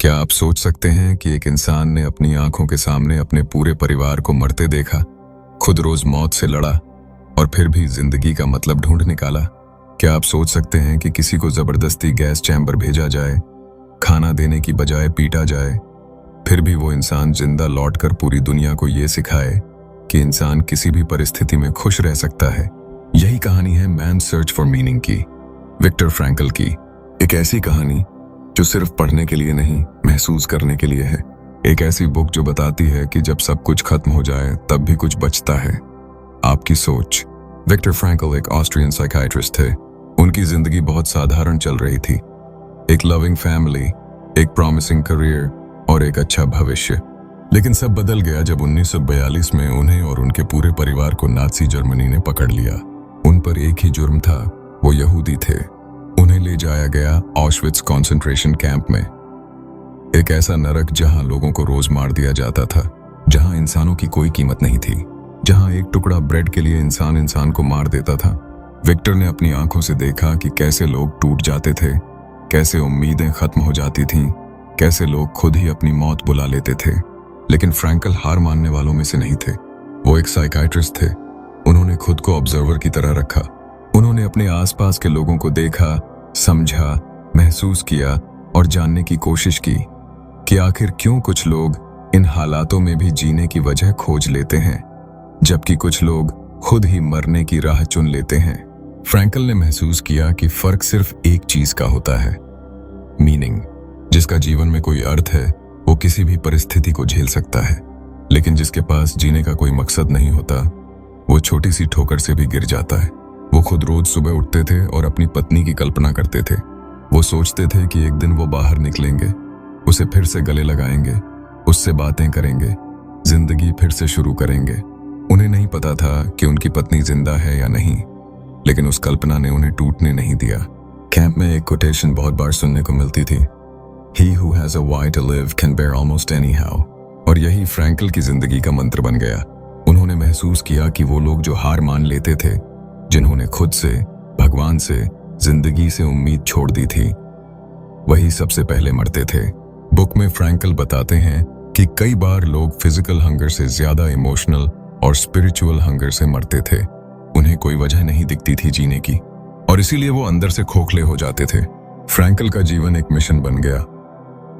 क्या आप सोच सकते हैं कि एक इंसान ने अपनी आंखों के सामने अपने पूरे परिवार को मरते देखा, खुद रोज मौत से लड़ा और फिर भी जिंदगी का मतलब ढूंढ निकाला? क्या आप सोच सकते हैं कि किसी को जबरदस्ती गैस चैम्बर भेजा जाए, खाना देने की बजाय पीटा जाए, फिर भी वो इंसान जिंदा लौटकर पूरी दुनिया को ये सिखाए कि इंसान किसी भी परिस्थिति में खुश रह सकता है? यही कहानी है मैन सर्च फॉर मीनिंग की, विक्टर फ्रैंकल की। एक ऐसी कहानी जो सिर्फ पढ़ने के लिए नहीं, महसूस करने के लिए है। एक ऐसी बुक जो बताती है कि जब सब कुछ खत्म हो जाए तब भी कुछ बचता है, आपकी सोच। विक्टर फ्रैंकल एक ऑस्ट्रियन साइकियाट्रिस्ट थे। उनकी जिंदगी बहुत साधारण चल रही थी। एक लविंग फैमिली, एक प्रॉमिसिंग करियर और एक अच्छा भविष्य। लेकिन सब बदल गया जब 1942 में उन्हें और उनके पूरे परिवार को नाज़ी जर्मनी ने पकड़ लिया। उन पर एक ही जुर्म था, वो यहूदी थे। उन्हें ले जाया गया ऑशविट्ज कंसंट्रेशन कैंप में, एक ऐसा नरक जहां लोगों को रोज मार दिया जाता था, जहां इंसानों की कोई कीमत नहीं थी, जहां एक टुकड़ा ब्रेड के लिए इंसान इंसान को मार देता था। विक्टर ने अपनी आंखों से देखा कि कैसे लोग टूट जाते थे, कैसे उम्मीदें खत्म हो जाती थीं, कैसे लोग खुद ही अपनी मौत बुला लेते थे। लेकिन फ्रैंकल हार मानने वालों में से नहीं थे। वो एक साइकियाट्रिस्ट थे। उन्होंने खुद को ऑब्जर्वर की तरह रखा। उन्होंने अपने आसपास के लोगों को देखा, समझा, महसूस किया और जानने की कोशिश की कि आखिर क्यों कुछ लोग इन हालातों में भी जीने की वजह खोज लेते हैं, जबकि कुछ लोग खुद ही मरने की राह चुन लेते हैं। फ्रैंकल ने महसूस किया कि फर्क सिर्फ एक चीज का होता है, मीनिंग। जिसका जीवन में कोई अर्थ है वो किसी भी परिस्थिति को झेल सकता है, लेकिन जिसके पास जीने का कोई मकसद नहीं होता वो छोटी सी ठोकर से भी गिर जाता है। वो खुद रोज सुबह उठते थे और अपनी पत्नी की कल्पना करते थे। वो सोचते थे कि एक दिन वो बाहर निकलेंगे, उसे फिर से गले लगाएंगे, उससे बातें करेंगे, जिंदगी फिर से शुरू करेंगे। उन्हें नहीं पता था कि उनकी पत्नी जिंदा है या नहीं, लेकिन उस कल्पना ने उन्हें टूटने नहीं दिया। कैंप में एक कोटेशन बहुत बार सुनने को मिलती थी, He who has a why to live can bear almost anyhow। और यही फ्रैंकल की जिंदगी का मंत्र बन गया। उन्होंने महसूस किया कि वो लोग जो हार मान लेते थे, जिन्होंने खुद से, भगवान से, जिंदगी से उम्मीद छोड़ दी थी, वही सबसे पहले मरते थे। बुक में फ्रैंकल बताते हैं कि कई बार लोग फिजिकल हंगर से ज्यादा इमोशनल और स्पिरिचुअल हंगर से मरते थे। उन्हें कोई वजह नहीं दिखती थी जीने की और इसीलिए वो अंदर से खोखले हो जाते थे। फ्रैंकल का जीवन एक मिशन बन गया।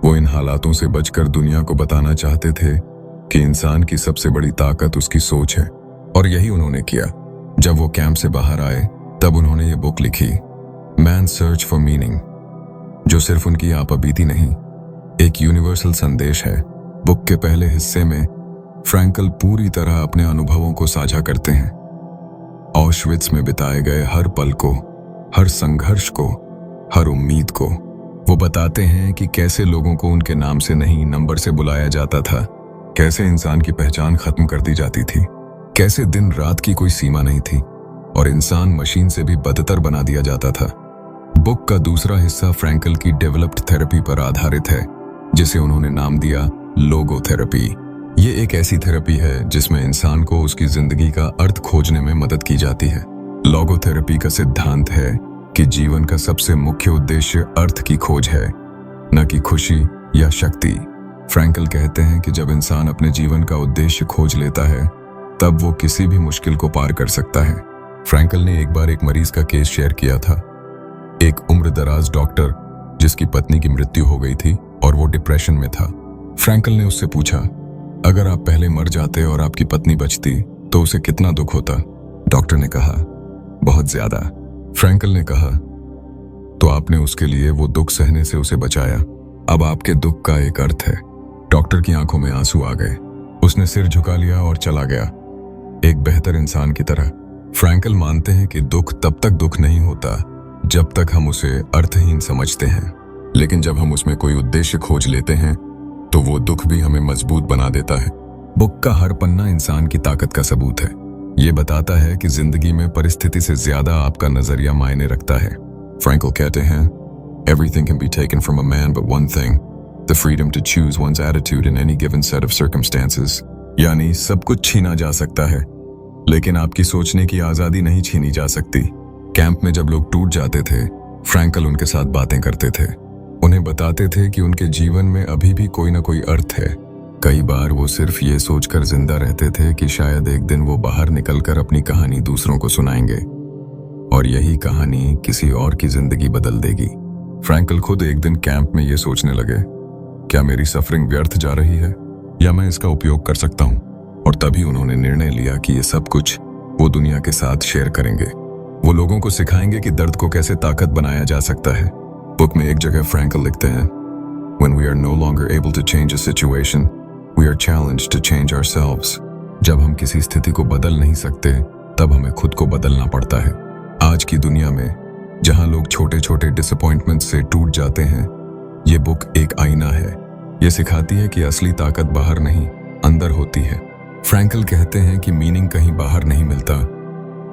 वो इन हालातों से बचकर दुनिया को बताना चाहते थे कि इंसान की सबसे बड़ी ताकत उसकी सोच है, और यही उन्होंने किया। जब वो कैंप से बाहर आए तब उन्होंने ये बुक लिखी, मैन सर्च फॉर मीनिंग, जो सिर्फ उनकी आपबीती नहीं, एक यूनिवर्सल संदेश है। बुक के पहले हिस्से में फ्रैंकल पूरी तरह अपने अनुभवों को साझा करते हैं, ऑशविट्ज में बिताए गए हर पल को, हर संघर्ष को, हर उम्मीद को। वो बताते हैं कि कैसे लोगों को उनके नाम से नहीं, नंबर से बुलाया जाता था, कैसे इंसान की पहचान खत्म कर दी जाती थी, कैसे दिन रात की कोई सीमा नहीं थी और इंसान मशीन से भी बदतर बना दिया जाता था। बुक का दूसरा हिस्सा फ्रैंकल की डेवलप्ड थेरेपी पर आधारित है, जिसे उन्होंने नाम दिया लोगोथेरेपी। ये एक ऐसी थेरेपी है जिसमें इंसान को उसकी जिंदगी का अर्थ खोजने में मदद की जाती है। लोगोथेरेपी का सिद्धांत है कि जीवन का सबसे मुख्य उद्देश्य अर्थ की खोज है, न कि खुशी या शक्ति। फ्रैंकल कहते हैं कि जब इंसान अपने जीवन का उद्देश्य खोज लेता है तब वो किसी भी मुश्किल को पार कर सकता है। फ्रैंकल ने एक बार एक मरीज का केस शेयर किया था, एक उम्रदराज डॉक्टर जिसकी पत्नी की मृत्यु हो गई थी और वो डिप्रेशन में था। फ्रैंकल ने उससे पूछा, अगर आप पहले मर जाते और आपकी पत्नी बचती तो उसे कितना दुख होता? डॉक्टर ने कहा, बहुत ज्यादा। फ्रैंकल ने कहा, तो आपने उसके लिए वो दुख सहने से उसे बचाया, अब आपके दुख का एक अर्थ है। डॉक्टर की आंखों में आंसू आ गए। उसने सिर झुका लिया और चला गया, एक बेहतर इंसान की तरह। फ्रैंकल मानते हैं कि दुख तब तक दुख नहीं होता जब तक हम उसे अर्थहीन समझते हैं, लेकिन जब हम उसमें कोई उद्देश्य खोज लेते हैं तो वो दुख भी हमें मजबूत बना देता है। बुक का हर पन्ना इंसान की ताकत का सबूत है। ये बताता है कि जिंदगी में परिस्थिति से ज्यादा आपका नजरिया मायने रखता है। फ्रैंकल कहते हैं, Everything can be taken from a man but one thing, the freedom to choose one's attitude in any given set of circumstances। यानी सब कुछ छीना जा सकता है, लेकिन आपकी सोचने की आजादी नहीं छीनी जा सकती। कैंप में जब लोग टूट जाते थे, फ्रैंकल उनके साथ बातें करते थे। उन्हें बताते थे कि उनके जीवन में अभी भी कोई ना कोई अर्थ है। कई बार वो सिर्फ ये सोचकर जिंदा रहते थे कि शायद एक दिन वो बाहर निकलकर अपनी कहानी दूसरों को सुनाएंगे और यही कहानी किसी और की जिंदगी बदल देगी। फ्रैंकल खुद एक दिन कैंप में ये सोचने लगे, क्या मेरी सफरिंग व्यर्थ जा रही है या मैं इसका उपयोग कर सकता हूँ? और तभी उन्होंने निर्णय लिया कि ये सब कुछ वो दुनिया के साथ शेयर करेंगे। वो लोगों को सिखाएंगे कि दर्द को कैसे ताकत बनाया जा सकता है। बुक में एक जगह फ्रैंकल लिखते हैं, When we are no longer able to change a situation, we are challenged to change ourselves. जब हम किसी स्थिति को बदल नहीं सकते तब हमें खुद को बदलना पड़ता है। आज की दुनिया में जहां लोग छोटे छोटे डिसअपॉइंटमेंट से टूट जाते हैं, ये बुक एक आईना है। ये सिखाती है कि असली ताकत बाहर नहीं, अंदर होती है। फ्रैंकल कहते हैं कि मीनिंग कहीं बाहर नहीं मिलता,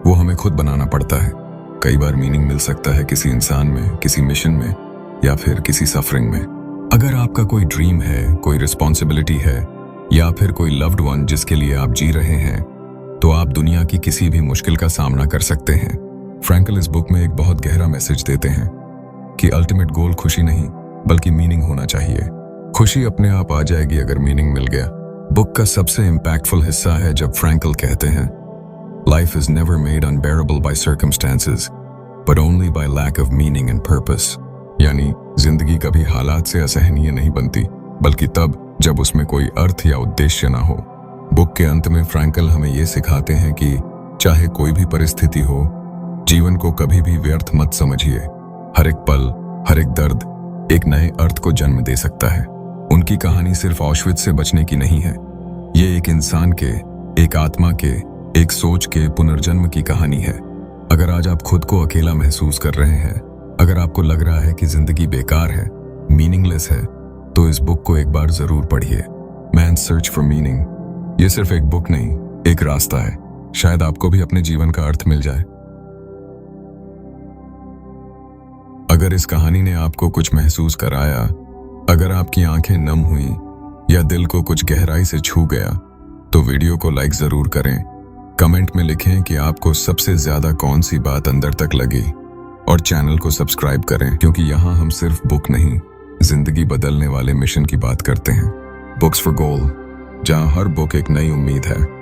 वो हमें खुद बनाना पड़ता है। कई बार मीनिंग मिल सकता है किसी इंसान में, किसी मिशन में या फिर किसी सफरिंग में। अगर आपका कोई ड्रीम है, कोई रिस्पॉन्सिबिलिटी है या फिर कोई लव्ड वन जिसके लिए आप जी रहे हैं, तो आप दुनिया की किसी भी मुश्किल का सामना कर सकते हैं। फ्रैंकल इस बुक में एक बहुत गहरा मैसेज देते हैं कि अल्टीमेट गोल खुशी नहीं बल्कि मीनिंग होना चाहिए। खुशी अपने आप आ जाएगी अगर मीनिंग मिल गया। बुक का सबसे इम्पैक्टफुल हिस्सा है जब फ्रैंकल कहते हैं, Life is never made unbearable by circumstances, but only by lack of meaning and purpose. यानी जिंदगी कभी हालात से असहनीय नहीं बनती, बल्कि तब जब उसमें कोई अर्थ या उद्देश्य ना हो। बुक के अंत में फ्रैंकल हमें ये सिखाते हैं कि चाहे कोई भी परिस्थिति हो, जीवन को कभी भी व्यर्थ मत समझिए। हर एक पल, हर एक दर्द एक नए अर्थ को जन्म दे सकता है। उनकी कहानी सिर्फ ऑश्विट्ज से बचने की नहीं है, ये एक इंसान के, एक आत्मा के, एक सोच के पुनर्जन्म की कहानी है। अगर आज आप खुद को अकेला महसूस कर रहे हैं, अगर आपको लग रहा है कि जिंदगी बेकार है, मीनिंगलेस है, तो इस बुक को एक बार जरूर पढ़िए। Man's search for meaning. ये सिर्फ एक बुक नहीं, एक रास्ता है। शायद आपको भी अपने जीवन का अर्थ मिल जाए। अगर इस कहानी ने आपको कुछ महसूस कराया, अगर आपकी आंखें नम हुई या दिल को कुछ गहराई से छू गया, तो वीडियो को लाइक जरूर करें। कमेंट में लिखें कि आपको सबसे ज्यादा कौन सी बात अंदर तक लगी, और चैनल को सब्सक्राइब करें, क्योंकि यहाँ हम सिर्फ बुक नहीं, जिंदगी बदलने वाले मिशन की बात करते हैं। बुक्स फॉर गोल, जहाँ हर बुक एक नई उम्मीद है।